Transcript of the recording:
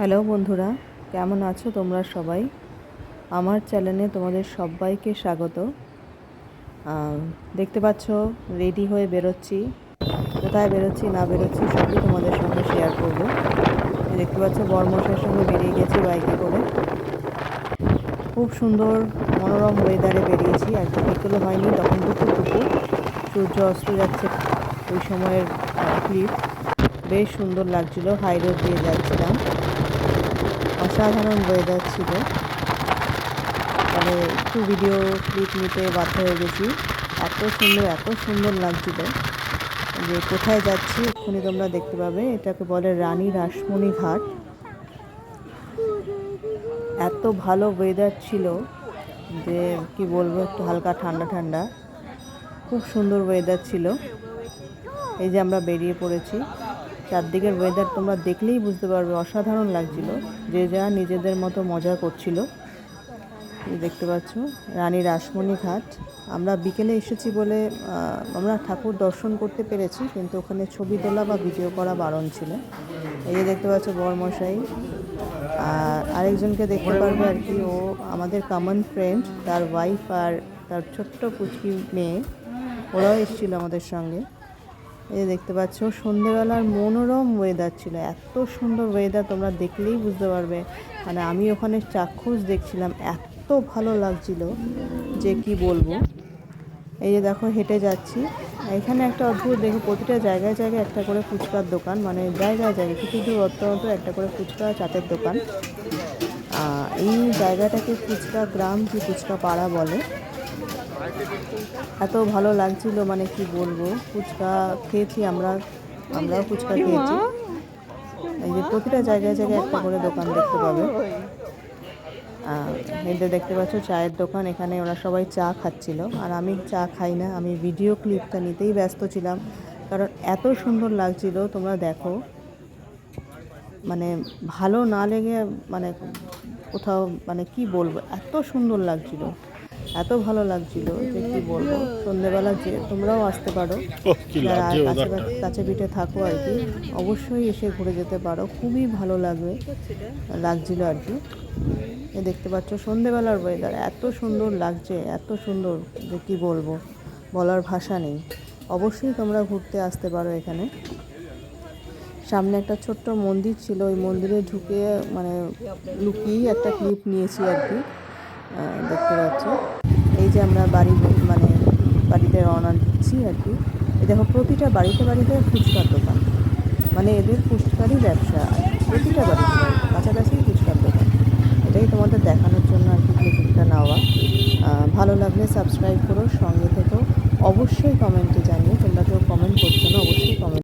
Hello বন্ধুরা, কেমন আছো তোমরা সবাই? আমার চ্যানেলে তোমাদের সবাইকে স্বাগত। দেখতে পাচ্ছ রেডি হয়ে বেরোচ্ছি। কোথায় বেরোচ্ছি না বেরোচ্ছি সবই তোমাদের সঙ্গে শেয়ার করব। দেখতে পাচ্ছ বরমশাইয়ের সঙ্গে বেরিয়ে গেছি বাইকে করে। খুব সুন্দর মনোরম ওয়েদারে বেরিয়েছি। একদম বিকেলও হয়নি, তখন দুপুর সূর্য অস্ত যাচ্ছে ওই সময়ের ক্লিপ। বেশ সুন্দর লাগছিল। হাই রোড দিয়ে যাচ্ছিলাম, অসাধারণ ওয়েদার ছিল। তবে একটু ভিডিও ক্লিপ নিতে বাধ্য হয়ে গেছি। এত সুন্দর লাগছিল যে কোথায় যাচ্ছি এক্ষুনি তোমরা দেখতে পাবে। এটাকে বলে রানী রাসমণি ঘাট। এত ভালো ওয়েদার ছিল যে কি বলবো, একটু হালকা ঠান্ডা ঠান্ডা, খুব সুন্দর ওয়েদার ছিল। এই যে আমরা বেরিয়ে পড়েছি। চারদিকের ওয়েদার তোমরা দেখলেই বুঝতে পারবে, অসাধারণ লাগছিল। যে যা নিজেদের মতো মজা করছিল। দেখতে পাচ্ছ রানী রাসমণি ঘাট। আমরা বিকেলে এসেছি বলে আমরা ঠাকুর দর্শন করতে পেরেছি, কিন্তু ওখানে ছবি তোলা বা ভিডিও করা বারণ ছিল। এই যে দেখতে পাচ্ছ বরমশাই, আর আরেকজনকে দেখতে পারবে আর কি, ও আমাদের কমন ফ্রেন্ড, তার ওয়াইফ আর তার ছোট্ট পুচকি মেয়ে, ওরাও এসেছিল আমাদের সঙ্গে। এই যে দেখতে পাচ্ছ সন্ধ্যেবেলার মনোরম ওয়েদার ছিল। এত সুন্দর ওয়েদার তোমরা দেখলেই বুঝতে পারবে। মানে আমি ওখানে চাক্ষুষ দেখছিলাম, এত ভালো লাগছিল যে কি বলবো। এই যে দেখো হেঁটে যাচ্ছি। এখানে একটা অদ্ভুত দেখো, প্রতিটা জায়গায় জায়গায় একটা করে ফুচকার দোকান, মানে জায়গায় জায়গায় কিছু দূর অত্যন্ত একটা করে ফুচকা চাটের দোকান। এই জায়গাটাকে ফুচকা গ্রাম কি ফুচকা পাড়া বলে। এত ভালো লাগছিল, মানে কি বলবো। ফুচকা খেয়েছি আমরাও ফুচকা খেয়েছি। এই যে প্রতিটা জায়গায় জায়গায় একটা করে দোকান দেখতে পাবে। এদের দেখতে পাচ্ছ চায়ের দোকান। এখানে ওরা সবাই চা খাচ্ছিল, আর আমি চা খাই না, আমি ভিডিও ক্লিপটা নিতেই ব্যস্ত ছিলাম, কারণ এত সুন্দর লাগছিল। তোমরা দেখো, মানে ভালো না লেগে মানে কোথাও, মানে কি বলবো, এত সুন্দর লাগছিল, এত ভালো লাগছিল যে কি বলবো। সন্ধ্যেবেলা যে তোমরাও আসতে পারো, যারা কাছে পিঠে থাকো আর কি, অবশ্যই এসে ঘুরে যেতে পারো। খুবই ভালো লাগছিল আর কি। দেখতে পাচ্ছ সন্ধ্যেবেলার ওয়েদার এত সুন্দর লাগছে, এত সুন্দর যে কি বলবো, বলার ভাষা নেই। অবশ্যই তোমরা ঘুরতে আসতে পারো এখানে। সামনে একটা ছোট্ট মন্দির ছিল, ওই মন্দিরে ঢুকে মানে লুকিয়েই একটা ক্লিপ নিয়েছি আর কি। দেখতে পাচ্ছ এই যে আমরা বাড়িতে রওনা দিচ্ছি আর কি। এই দেখো প্রতিটা বাড়িতে বাড়িতে ফুচকার দোকান, মানে এদের ফুচকারই ব্যবসা। প্রতিটা বাড়িতে কাছাকাছি ফুচকার দোকান। এটাই তোমাদের দেখানোর জন্য আর কি ক্লিপটা নেওয়া। ভালো লাগলে সাবস্ক্রাইব করো, সঙ্গে থেকো। অবশ্যই কমেন্টে জানিও, তোমরা কেউ কমেন্ট করছো না, অবশ্যই কমেন্ট